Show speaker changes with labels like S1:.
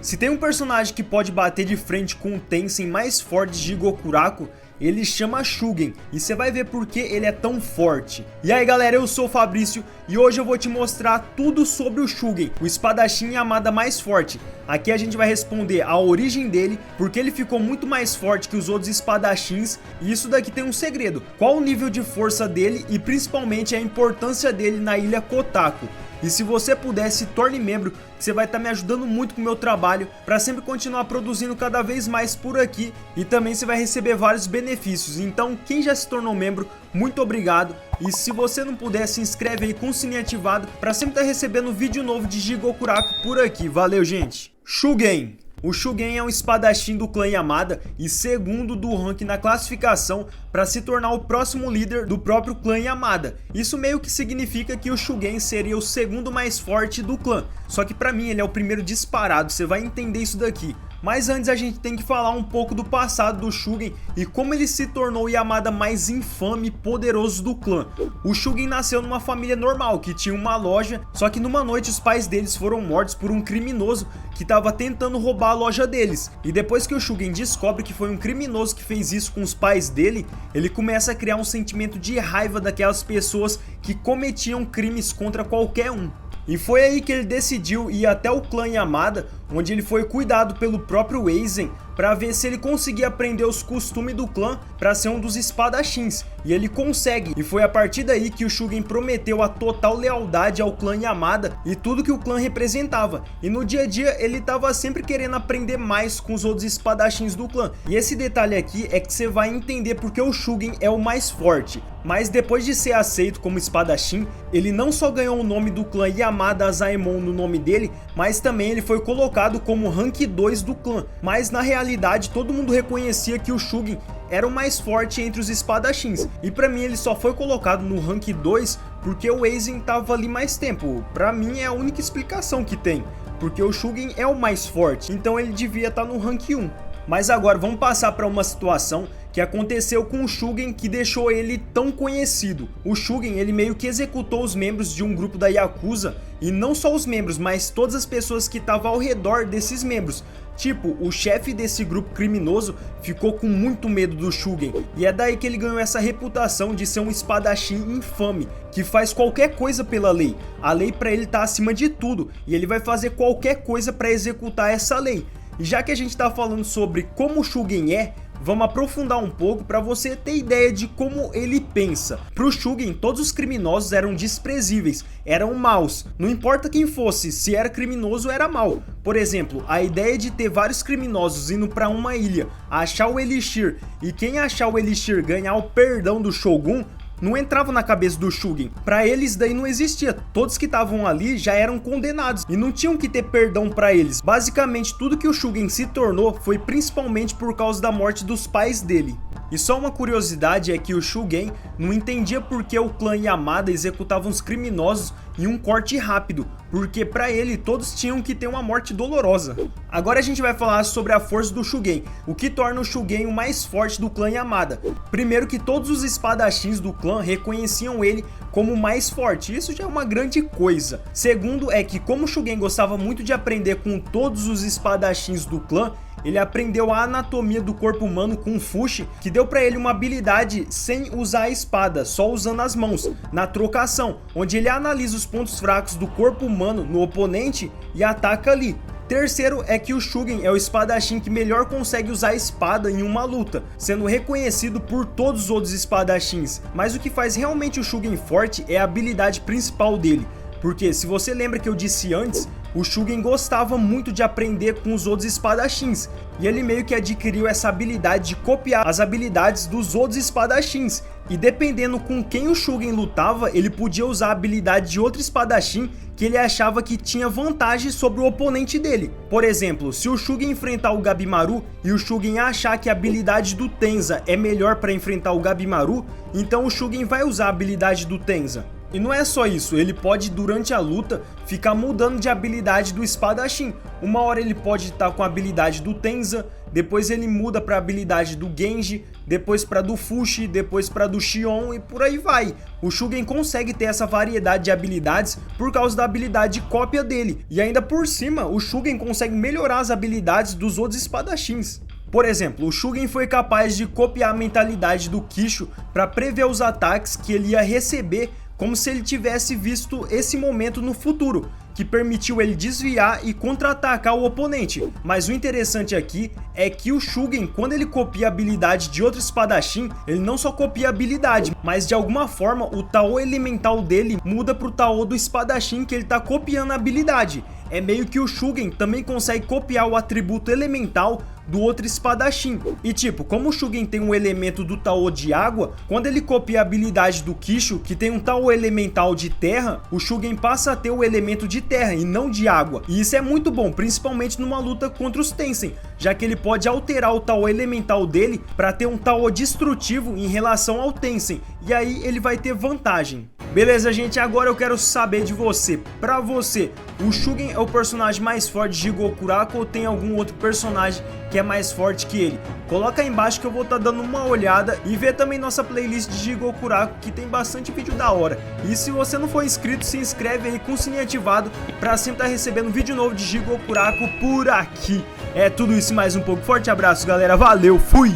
S1: Se tem um personagem que pode bater de frente com o Tensei mais forte de Jigokuraku, ele chama Shugen, e você vai ver por que ele é tão forte. E aí galera, eu sou o Fabrício e hoje eu vou te mostrar tudo sobre o Shugen, o espadachim Yamada mais forte. Aqui a gente vai responder a origem dele, porque ele ficou muito mais forte que os outros espadachins, e isso daqui tem um segredo: qual o nível de força dele e principalmente a importância dele na ilha Kotaku. E se você puder, se torne membro, que você vai estar me ajudando muito com o meu trabalho, para sempre continuar produzindo cada vez mais por aqui, e também você vai receber vários benefícios. Então quem já se tornou membro, muito obrigado, e se você não puder, se inscreve aí com o sininho ativado, para sempre estar recebendo vídeo novo de Jigokuraku por aqui. Valeu, gente! Shugen. O Shugen é um espadachim do clã Yamada e segundo do ranking na classificação para se tornar o próximo líder do próprio clã Yamada. Isso meio que significa que o Shugen seria o segundo mais forte do clã, só que pra mim ele é o primeiro disparado, você vai entender isso daqui. Mas antes a gente tem que falar um pouco do passado do Shugen e como ele se tornou o Yamada mais infame e poderoso do clã. O Shugen nasceu numa família normal, que tinha uma loja, só que numa noite os pais deles foram mortos por um criminoso que estava tentando roubar a loja deles. E depois que o Shugen descobre que foi um criminoso que fez isso com os pais dele, ele começa a criar um sentimento de raiva daquelas pessoas que cometiam crimes contra qualquer um. E foi aí que ele decidiu ir até o clã Yamada, onde ele foi cuidado pelo próprio Aizen para ver se ele conseguia aprender os costumes do clã para ser um dos espadachins. E ele consegue, e foi a partir daí que o Shugen prometeu a total lealdade ao clã Yamada e tudo que o clã representava. E no dia a dia ele estava sempre querendo aprender mais com os outros espadachins do clã. E esse detalhe aqui é que você vai entender porque o Shugen é o mais forte. Mas depois de ser aceito como espadachim, ele não só ganhou o nome do clã Yamada Azaemon no nome dele, mas também ele foi colocado como rank 2 do clã. Mas na realidade todo mundo reconhecia que o Shugen era o mais forte entre os espadachins. E pra mim ele só foi colocado no rank 2 porque o Aizen tava ali mais tempo. Pra mim é a única explicação que tem, porque o Shugen é o mais forte, então ele devia estar no rank 1. Mas agora vamos passar para uma situação que aconteceu com o Shugen que deixou ele tão conhecido. O Shugen ele meio que executou os membros de um grupo da Yakuza, e não só os membros, mas todas as pessoas que estavam ao redor desses membros. Tipo, o chefe desse grupo criminoso ficou com muito medo do Shugen, e é daí que ele ganhou essa reputação de ser um espadachim infame, que faz qualquer coisa pela lei. A lei para ele tá acima de tudo, e ele vai fazer qualquer coisa para executar essa lei. E já que a gente tá falando sobre como o Shugen é, vamos aprofundar um pouco para você ter ideia de como ele pensa. Pro Shugen, todos os criminosos eram desprezíveis, eram maus. Não importa quem fosse, se era criminoso era mau. Por exemplo, a ideia de ter vários criminosos indo para uma ilha, achar o Elixir, e quem achar o Elixir ganhar o perdão do Shogun, não entrava na cabeça do Shugen. Pra eles daí não existia, todos que estavam ali já eram condenados e não tinham que ter perdão pra eles. Basicamente tudo que o Shugen se tornou foi principalmente por causa da morte dos pais dele. E só uma curiosidade é que o Shugen não entendia por que o clã Yamada executava uns criminosos em um corte rápido, porque pra ele todos tinham que ter uma morte dolorosa. Agora a gente vai falar sobre a força do Shugen, o que torna o Shugen o mais forte do clã Yamada. Primeiro que todos os espadachins do clã reconheciam ele como o mais forte, isso já é uma grande coisa. Segundo é que como o Shugen gostava muito de aprender com todos os espadachins do clã, ele aprendeu a anatomia do corpo humano com o Fushi, que deu pra ele uma habilidade sem usar a espada, só usando as mãos, na trocação, onde ele analisa os pontos fracos do corpo humano no oponente e ataca ali. Terceiro é que o Shugen é o espadachim que melhor consegue usar a espada em uma luta, sendo reconhecido por todos os outros espadachins. Mas o que faz realmente o Shugen forte é a habilidade principal dele, porque se você lembra que eu disse antes, o Shugen gostava muito de aprender com os outros espadachins, e ele meio que adquiriu essa habilidade de copiar as habilidades dos outros espadachins, e dependendo com quem o Shugen lutava, ele podia usar a habilidade de outro espadachim que ele achava que tinha vantagem sobre o oponente dele. Por exemplo, se o Shugen enfrentar o Gabimaru e o Shugen achar que a habilidade do Tenza é melhor para enfrentar o Gabimaru, então o Shugen vai usar a habilidade do Tenza. E não é só isso, ele pode durante a luta ficar mudando de habilidade do espadachim. Uma hora ele pode estar com a habilidade do Tenza, depois ele muda para a habilidade do Genji, depois para do Fushi, depois para do Xion e por aí vai. O Shugen consegue ter essa variedade de habilidades por causa da habilidade de cópia dele. E ainda por cima, o Shugen consegue melhorar as habilidades dos outros espadachins. Por exemplo, o Shugen foi capaz de copiar a mentalidade do Kisho para prever os ataques que ele ia receber, como se ele tivesse visto esse momento no futuro, que permitiu ele desviar e contra-atacar o oponente. Mas o interessante aqui é que o Shugen, quando ele copia a habilidade de outro espadachim, ele não só copia a habilidade, mas de alguma forma o Tao elemental dele muda pro Tao do espadachim que ele tá copiando a habilidade. É meio que o Shugen também consegue copiar o atributo elemental do outro espadachim. E tipo, como o Shugen tem um elemento do Tao de água, quando ele copia a habilidade do Kisho, que tem um Tao elemental de terra, o Shugen passa a ter o elemento de terra e não de água. E isso é muito bom, principalmente numa luta contra os Tensen, já que ele pode alterar o Tao elemental dele para ter um Tao destrutivo em relação ao Tensen, e aí ele vai ter vantagem. Beleza, gente, agora eu quero saber de você. Pra você, o Shugen é o personagem mais forte de Jigokuraku ou tem algum outro personagem que é mais forte que ele? Coloca aí embaixo que eu vou estar dando uma olhada e ver também nossa playlist de Jigokuraku, que tem bastante vídeo da hora. E se você não for inscrito, se inscreve aí com o sininho ativado pra sempre estar recebendo vídeo novo de Jigokuraku por aqui. É tudo isso e mais um pouco. Forte abraço, galera. Valeu, fui!